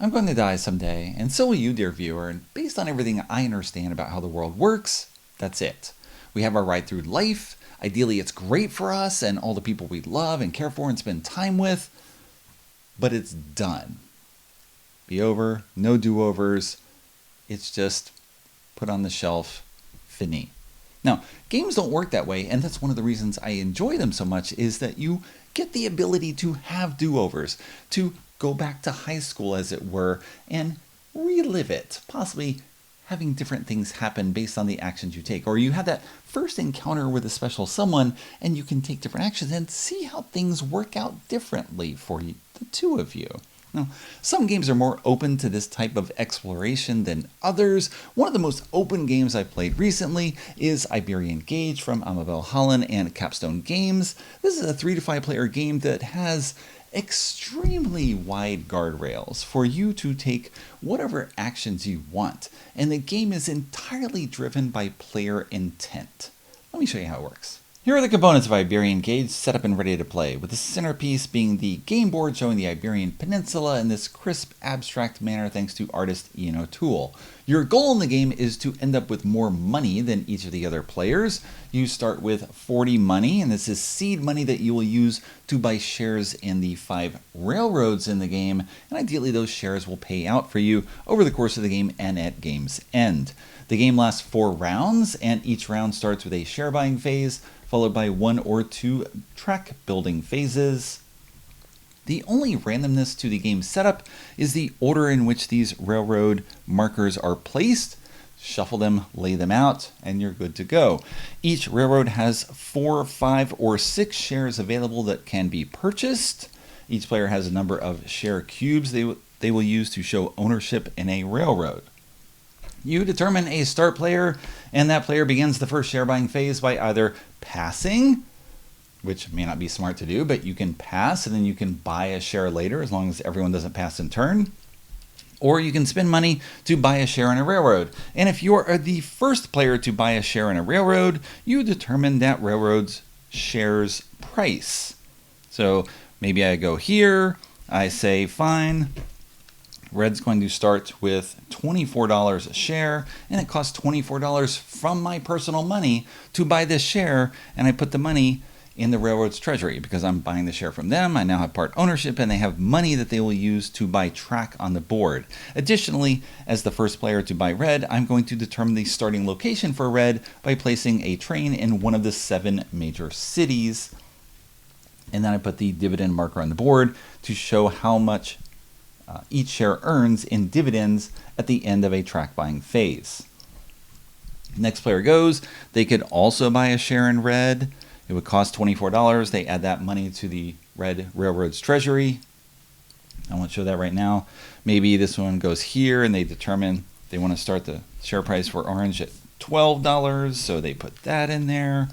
I'm going to die someday, and so will you, dear viewer, and based on everything I understand about how the world works, that's it. We have our ride through life. Ideally, it's great for us and all the people we love and care for and spend time with, but it's done. Be over, no do-overs. It's just put on the shelf, fini. Now, games don't work that way, and that's one of the reasons I enjoy them so much, is that you get the ability to have do-overs, to go back to high school, as it were, and relive it, possibly having different things happen based on the actions you take. Or you have that first encounter with a special someone, and you can take different actions and see how things work out differently for you, the two of you. Now, some games are more open to this type of exploration than others. One of the most open games I've played recently is Iberian Gauge from Amabel Holland and Capstone Games. This is a 3 to 5 player game that has extremely wide guardrails for you to take whatever actions you want, and the game is entirely driven by player intent. Let me show you how it works. Here are the components of Iberian Gauge set up and ready to play, with the centerpiece being the game board showing the Iberian Peninsula in this crisp, abstract manner thanks to artist Ian O'Toole. Your goal in the game is to end up with more money than each of the other players. You start with 40 money, and this is seed money that you will use to buy shares in the 5 railroads in the game, and ideally those shares will pay out for you over the course of the game and at game's end. The game lasts 4 rounds, and each round starts with a share buying phase, followed by 1 or 2 track building phases. The only randomness to the game setup is the order in which these railroad markers are placed. Shuffle them, lay them out, and you're good to go. Each railroad has 4, 5, or 6 shares available that can be purchased. Each player has a number of share cubes they will use to show ownership in a railroad. You determine a start player, and that player begins the first share buying phase by either passing, which may not be smart to do, but you can pass and then you can buy a share later as long as everyone doesn't pass in turn. Or you can spend money to buy a share in a railroad. And if you are the first player to buy a share in a railroad, you determine that railroad's shares price. So maybe I go here, I say fine. Red's going to start with $24 a share, and it costs $24 from my personal money to buy this share, and I put the money in the railroad's treasury because I'm buying the share from them. I now have part ownership, and they have money that they will use to buy track on the board. Additionally, as the first player to buy red, I'm going to determine the starting location for red by placing a train in one of the 7 major cities, and then I put the dividend marker on the board to show how much each share earns in dividends at the end of a track buying phase. Next player goes. They could also buy a share in red. It would cost $24. They add that money to the red railroad's treasury. I won't show that right now. Maybe this one goes here and they determine they want to start the share price for orange at $12, so they put that in there.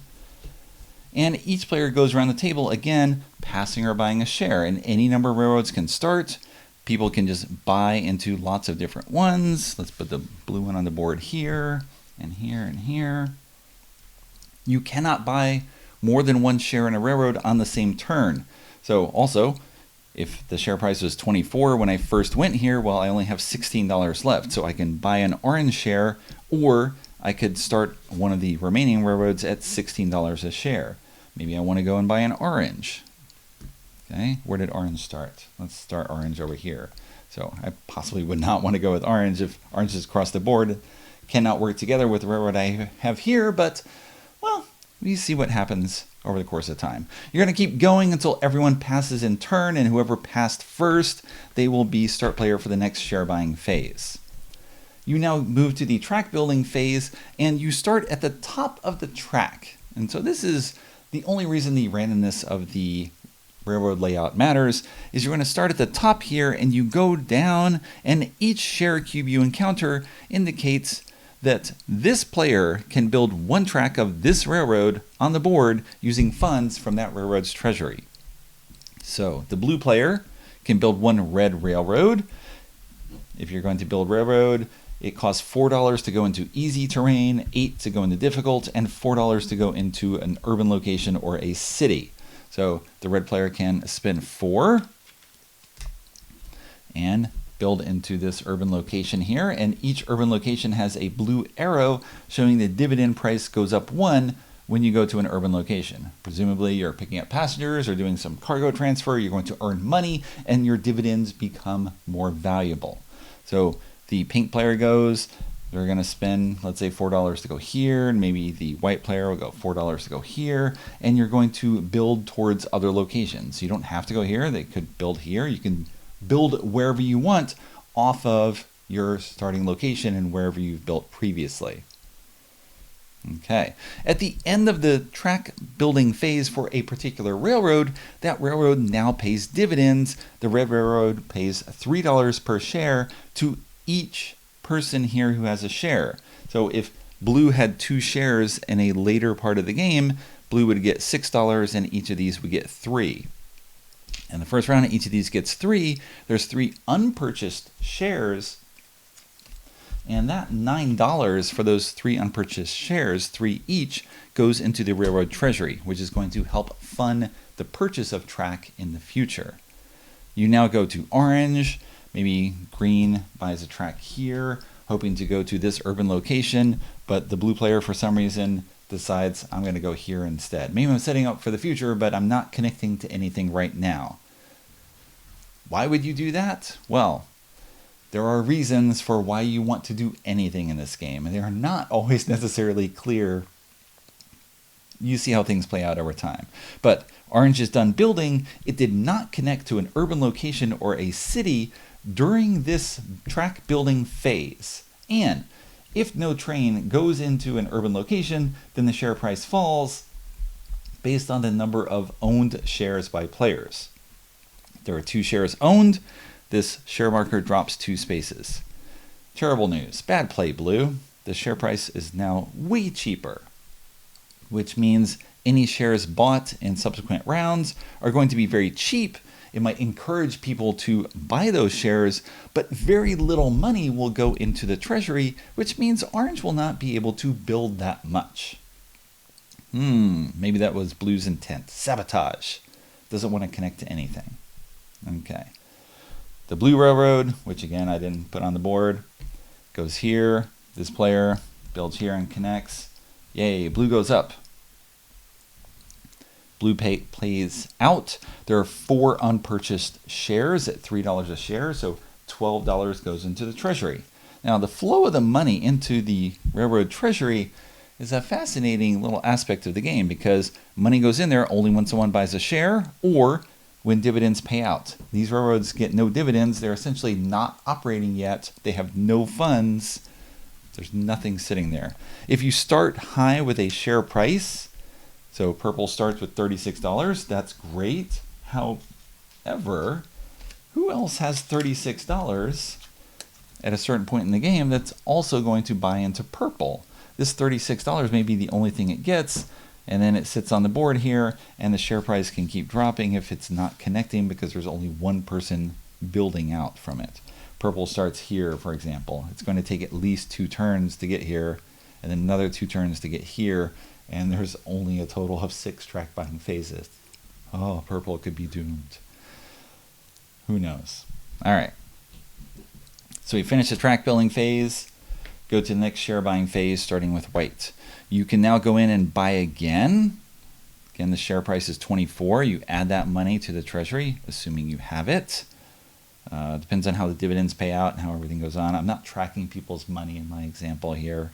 And each player goes around the table again, passing or buying a share, and any number of railroads can start. People can just buy into lots of different ones. Let's put the blue one on the board here, and here, and here. You cannot buy more than 1 share in a railroad on the same turn. So also, if the share price was 24 when I first went here, well, I only have $16 left. So I can buy an orange share, or I could start one of the remaining railroads at $16 a share. Maybe I want to go and buy an orange. Okay, where did orange start? Let's start orange over here. So I possibly would not want to go with orange if orange is across the board. Cannot work together with the railroad I have here, but, well, we see what happens over the course of time. You're going to keep going until everyone passes in turn, and whoever passed first, they will be start player for the next share buying phase. You now move to the track building phase, and you start at the top of the track. And so this is the only reason the randomness of the railroad layout matters, is you're going to start at the top here and you go down, and each share cube you encounter indicates that this player can build 1 track of this railroad on the board using funds from that railroad's treasury. So the blue player can build 1 red railroad. If you're going to build railroad, it costs $4 to go into easy terrain, $8 to go into difficult, and $4 to go into an urban location or a city. So the red player can spend 4 and build into this urban location here, and each urban location has a blue arrow showing the dividend price goes up 1 when you go to an urban location. Presumably you're picking up passengers or doing some cargo transfer, you're going to earn money, and your dividends become more valuable. So the pink player goes, they're going to spend, let's say, $4 to go here, and maybe the white player will go $4 to go here, and you're going to build towards other locations. You don't have to go here. They could build here. You can build wherever you want off of your starting location and wherever you've built previously. Okay. At the end of the track building phase for a particular railroad, that railroad now pays dividends. The red railroad pays $3 per share to each person here who has a share. So if blue had 2 shares in a later part of the game, blue would get $6 and each of these would get 3. And the first round, each of these gets 3. There's 3 unpurchased shares, and that $9 for those 3 unpurchased shares, 3 each, goes into the railroad treasury, which is going to help fund the purchase of track in the future. You now go to orange. Maybe green buys a track here, hoping to go to this urban location, but the blue player, for some reason, decides I'm going to go here instead. Maybe I'm setting up for the future, but I'm not connecting to anything right now. Why would you do that? Well, there are reasons for why you want to do anything in this game, and they are not always necessarily clear. You see how things play out over time. But orange is done building. It did not connect to an urban location or a city during this track building phase. And if no train goes into an urban location, then the share price falls based on the number of owned shares by players. There are 2 shares owned. This share marker drops 2 spaces. Terrible news. Bad play, blue. The share price is now way cheaper, which means any shares bought in subsequent rounds are going to be very cheap. It might encourage people to buy those shares, but very little money will go into the treasury, which means orange will not be able to build that much. Maybe that was blue's intent. Sabotage. Doesn't want to connect to anything. Okay. The blue railroad, which again I didn't put on the board, goes here. This player builds here and connects. Yay, blue goes up. Blue plays out. There are 4 unpurchased shares at $3 a share, so $12 goes into the treasury. Now, the flow of the money into the railroad treasury is a fascinating little aspect of the game because money goes in there only when someone buys a share or when dividends pay out. These railroads get no dividends. They're essentially not operating yet. They have no funds. There's nothing sitting there. If you start high with a share price, so purple starts with $36. That's great. However, who else has $36 at a certain point in the game that's also going to buy into purple? This $36 may be the only thing it gets, and then it sits on the board here, and the share price can keep dropping if it's not connecting because there's only one person building out from it. Purple starts here, for example. It's going to take at least 2 turns to get here, and then another 2 turns to get here, and there's only a total of 6 track buying phases. Oh, purple could be doomed. Who knows? All right. So we finish the track building phase, go to the next share buying phase, starting with white. You can now go in and buy again. Again, the share price is 24. You add that money to the treasury, assuming you have it. Depends on how the dividends pay out and how everything goes on. I'm not tracking people's money in my example here,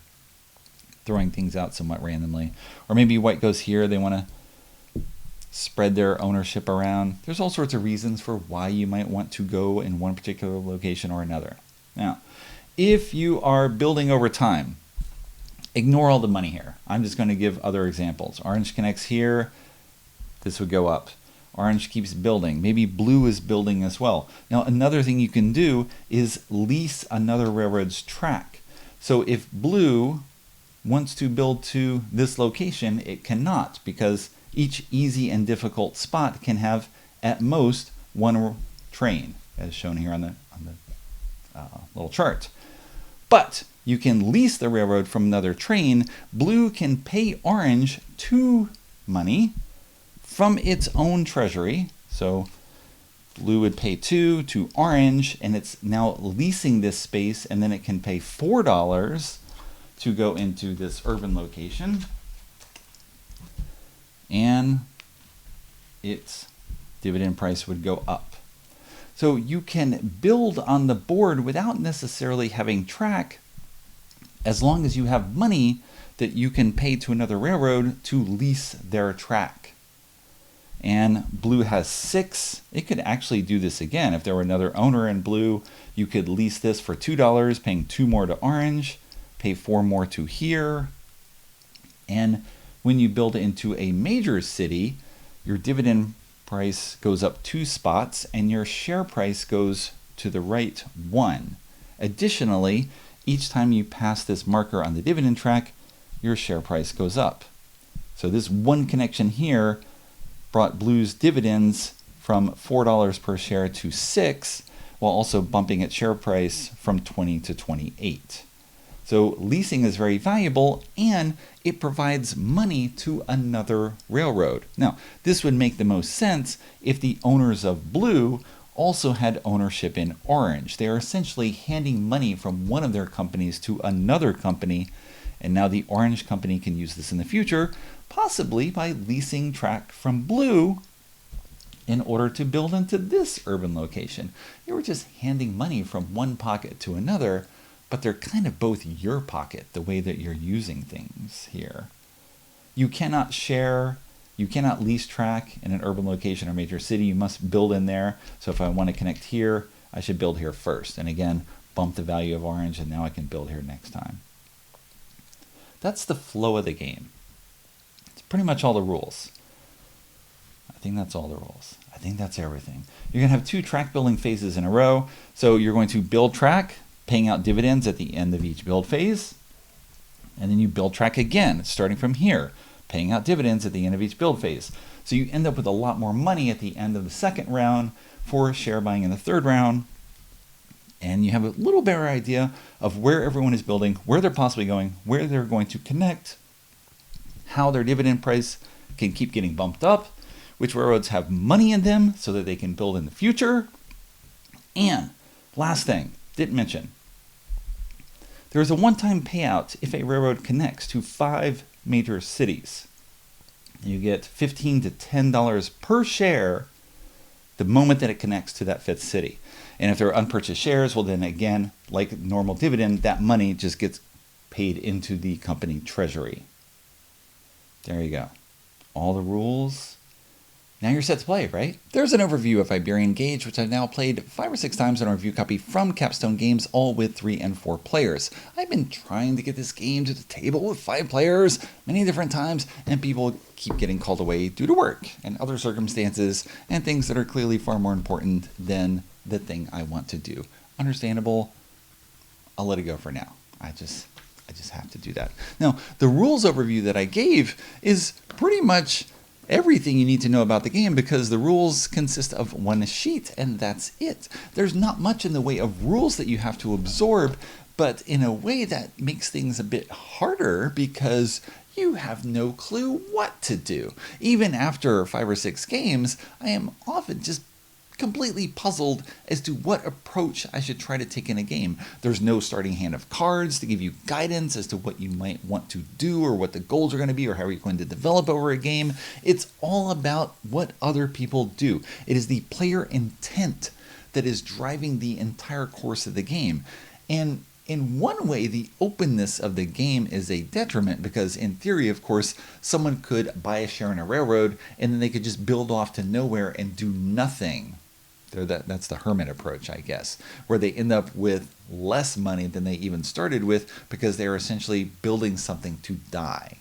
throwing things out somewhat randomly. Or maybe white goes here. They want to spread their ownership around. There's all sorts of reasons for why you might want to go in one particular location or another. Now, if you are building over time, ignore all the money here. I'm just going to give other examples. Orange connects here. This would go up. Orange keeps building. Maybe blue is building as well. Now, another thing you can do is lease another railroad's track. So if blue wants to build to this location, it cannot because each easy and difficult spot can have at most 1 train, as shown here on the little chart. But you can lease the railroad from another train. Blue can pay orange 2 money from its own treasury. So Blue would pay 2 to orange, and it's now leasing this space, and then it can pay $4 to go into this urban location. And its dividend price would go up. So you can build on the board without necessarily having track, as long as you have money that you can pay to another railroad to lease their track. And Blue has 6. It could actually do this again. If there were another owner in Blue, you could lease this for $2, paying 2 more to Orange, pay 4 more to here. And when you build it into a major city, your dividend price goes up 2 spots and your share price goes to the right 1. Additionally, each time you pass this marker on the dividend track, your share price goes up. So this one connection here brought Blue's dividends from $4 per share to 6, while also bumping its share price from 20 to 28. So leasing is very valuable, and it provides money to another railroad. Now, this would make the most sense if the owners of Blue also had ownership in Orange. They are essentially handing money from one of their companies to another company, and now the Orange company can use this in the future, possibly by leasing track from Blue in order to build into this urban location. You were just handing money from one pocket to another, but they're kind of both your pocket, the way that you're using things here. You cannot share, you cannot lease track in an urban location or major city. You must build in there. So if I want to connect here, I should build here first. And again, bump the value of Orange, and now I can build here next time. That's the flow of the game. It's pretty much all the rules. I think that's all the rules. I think that's everything. You're going to have 2 track building phases in a row. So you're going to build track, paying out dividends at the end of each build phase. And then you build track again, starting from here, paying out dividends at the end of each build phase. So you end up with a lot more money at the end of the second round for share buying in the third round. And you have a little better idea of where everyone is building, where they're possibly going, where they're going to connect, how their dividend price can keep getting bumped up, which railroads have money in them so that they can build in the future. And last thing, didn't mention, there is a one-time payout if a railroad connects to 5 major cities. You get $15 to $10 per share the moment that it connects to that 5th city. And if there are unpurchased shares, well then again, like normal dividend, that money just gets paid into the company treasury. There you go. All the rules. Now you're set to play, right? There's an overview of Iberian Gauge, which I've now played 5 or 6 times on a review copy from Capstone Games, all with 3 and 4 players. I've been trying to get this game to the table with 5 players many different times, and people keep getting called away due to work and other circumstances and things that are clearly far more important than the thing I want to do. Understandable. I'll let it go for now. I just have to do that. Now, the rules overview that I gave is pretty much everything you need to know about the game, because the rules consist of 1 sheet and that's it. There's not much in the way of rules that you have to absorb, but in a way that makes things a bit harder because you have no clue what to do. Even after 5 or 6 games, I am often just completely puzzled as to what approach I should try to take in a game. There's no starting hand of cards to give you guidance as to what you might want to do or what the goals are going to be or how you're going to develop over a game. It's all about what other people do. It is the player intent that is driving the entire course of the game. And in one way, the openness of the game is a detriment because, in theory, of course, someone could buy a share in a railroad and then they could just build off to nowhere and do nothing. That's the hermit approach, I guess, where they end up with less money than they even started with because they are essentially building something to die.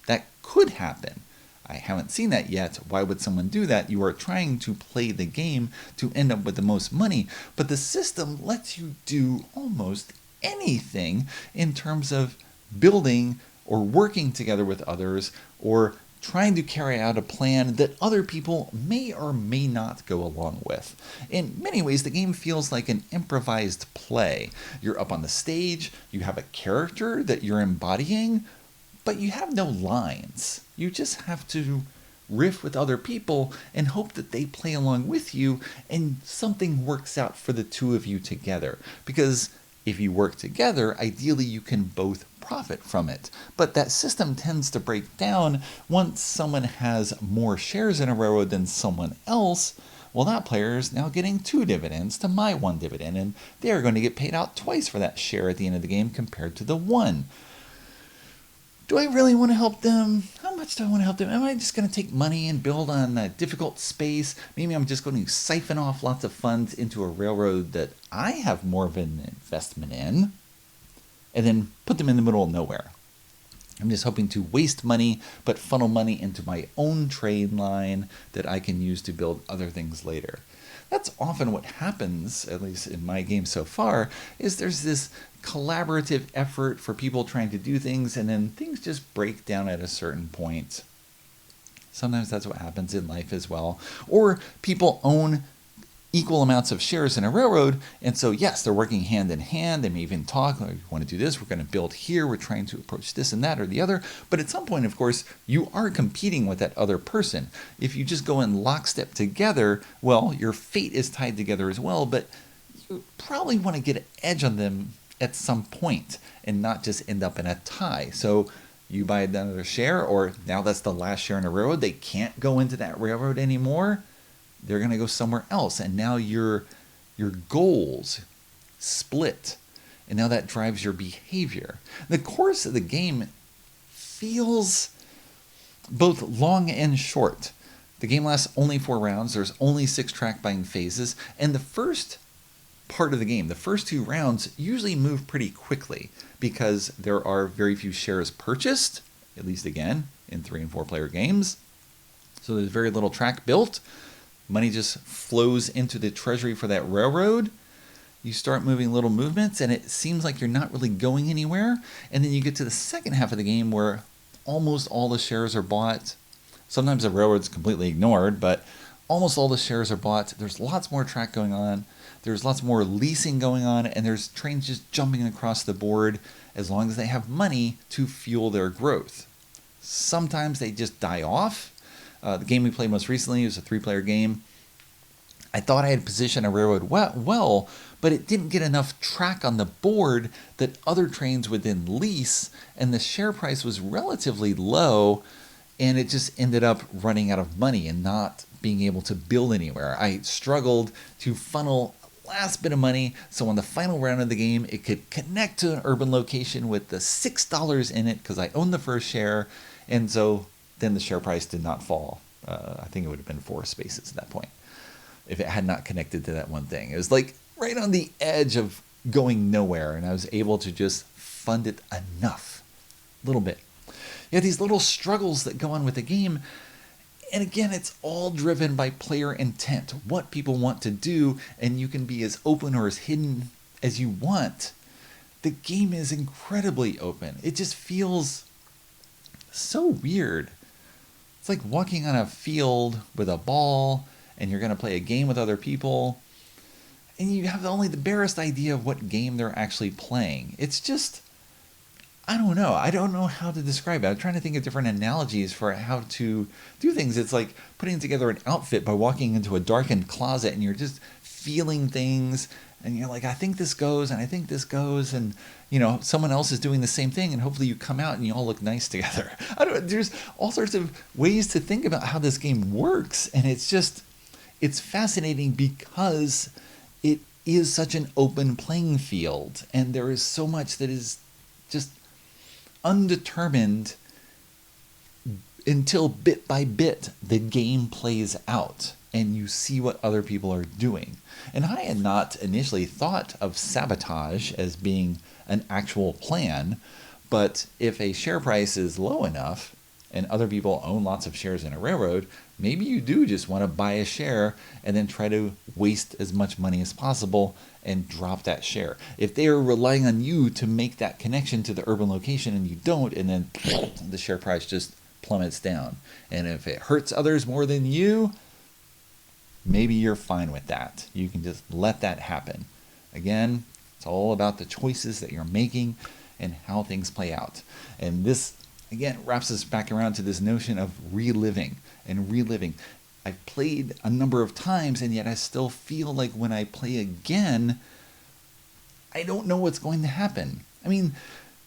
That could happen. I haven't seen that yet. Why would someone do that? You are trying to play the game to end up with the most money, but the system lets you do almost anything in terms of building or working together with others or trying to carry out a plan that other people may or may not go along with. In many ways, the game feels like an improvised play. You're up on the stage, you have a character that you're embodying, but you have no lines. You just have to riff with other people and hope that they play along with you and something works out for the two of you together. Because if you work together, ideally you can both profit from it. But that system tends to break down once someone has more shares in a railroad than someone else. Well, that player is now getting 2 dividends to my 1 dividend, and they are going to get paid out twice for that share at the end of the game compared to the 1. Do I really want to help them? How much do I want to help them? Am I just going to take money and build on a difficult space? Maybe I'm just going to siphon off lots of funds into a railroad that I have more of an investment in, and then put them in the middle of nowhere. I'm just hoping to waste money, but funnel money into my own trade line that I can use to build other things later. That's often what happens, at least in my game so far, is there's this collaborative effort for people trying to do things, and then things just break down at a certain point. Sometimes that's what happens in life as well. Or people own equal amounts of shares in a railroad, and so yes, they're working hand in hand. They may even talk, like, we want to do this, we're going to build here, we're trying to approach this and that or the other. But at some point, of course, you are competing with that other person. If you just go in lockstep together, well, your fate is tied together as well, but you probably want to get an edge on them at some point and not just end up in a tie. So you buy another share, or now that's the last share in a railroad, they can't go into that railroad anymore. They're going to go somewhere else, and now your goals split, and now that drives your behavior. The course of the game feels both long and short. The game lasts only 4 rounds. There's only 6 track buying phases, and the first part of the game, the first 2 rounds, usually move pretty quickly because there are very few shares purchased, at least again in 3 and 4 player games. So there's very little track built. Money just flows into the treasury for that railroad. You start moving little movements, and it seems like you're not really going anywhere. And then you get to the second half of the game where almost all the shares are bought. Sometimes the railroad's completely ignored, but almost all the shares are bought. There's lots more track going on. There's lots more leasing going on, and there's trains just jumping across the board as long as they have money to fuel their growth. Sometimes they just die off. The game we played most recently was a 3-player game. I thought I had positioned a railroad well, but it didn't get enough track on the board that other trains would then lease, and the share price was relatively low, and it just ended up running out of money and not being able to build anywhere. I struggled to funnel last bit of money, so on the final round of the game, it could connect to an urban location with the $6 in it because I owned the first share, and so then the share price did not fall. I think it would have been 4 spaces at that point if it had not connected to that one thing. It was like right on the edge of going nowhere, and I was able to just fund it enough, a little bit. You have these little struggles that go on with the game, and again, it's all driven by player intent, what people want to do, and you can be as open or as hidden as you want. The game is incredibly open. It just feels so weird. It's like walking on a field with a ball, and you're going to play a game with other people, and you have only the barest idea of what game they're actually playing. It's just, I don't know. I don't know how to describe it. I'm trying to think of different analogies for how to do things. It's like putting together an outfit by walking into a darkened closet, and you're just feeling things, and you're like, I think this goes, and I think this goes, and someone else is doing the same thing, and hopefully you come out and you all look nice together. There's all sorts of ways to think about how this game works, and it's fascinating because it is such an open playing field, and there is so much that is just undetermined until bit by bit the game plays out and you see what other people are doing. And I had not initially thought of sabotage as being an actual plan, but if a share price is low enough and other people own lots of shares in a railroad, maybe you do just want to buy a share and then try to waste as much money as possible and drop that share. If they are relying on you to make that connection to the urban location and you don't, and then the share price just plummets down. And if it hurts others more than you, maybe you're fine with that. You can just let that happen. Again, it's all about the choices that you're making and how things play out. And this again, wraps us back around to this notion of reliving and reliving. I've played a number of times, and yet I still feel like when I play again, I don't know what's going to happen. I mean,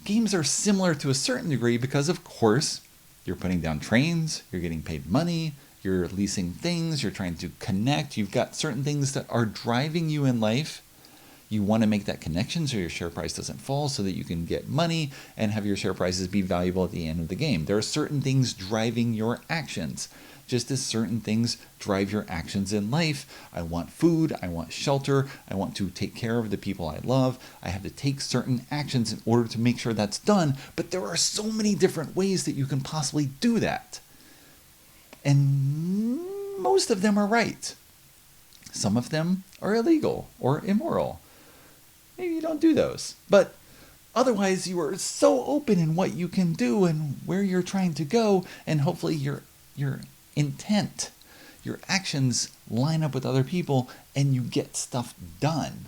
games are similar to a certain degree because, of course, you're putting down trains, you're getting paid money, you're leasing things, you're trying to connect, you've got certain things that are driving you in life. You want to make that connection so your share price doesn't fall, so that you can get money and have your share prices be valuable at the end of the game. There are certain things driving your actions, just as certain things drive your actions in life. I want food, I want shelter, I want to take care of the people I love. I have to take certain actions in order to make sure that's done, but there are so many different ways that you can possibly do that. And most of them are right. Some of them are illegal or immoral. Maybe you don't do those. But otherwise, you are so open in what you can do and where you're trying to go, and hopefully your intent, your actions line up with other people, and you get stuff done.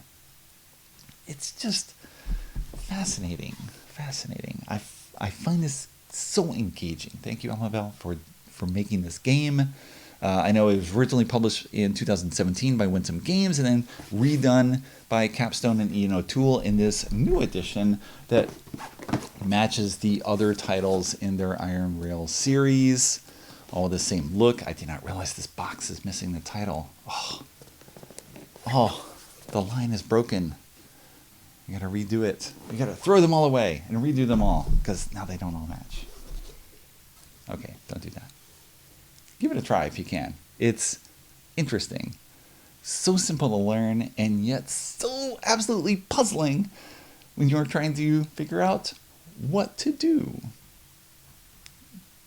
It's just fascinating. I find this so engaging. Thank you, Amabel, for making this game. I know it was originally published in 2017 by Winsome Games and then redone by Capstone and Ian O'Toole in this new edition that matches the other titles in their Iron Rail series. All the same look. I did not realize this box is missing the title. Oh, the line is broken. We gotta redo it. We gotta throw them all away and redo them all because now they don't all match. Okay, don't do that. Give it a try if you can. It's interesting. So simple to learn and yet so absolutely puzzling when you're trying to figure out what to do.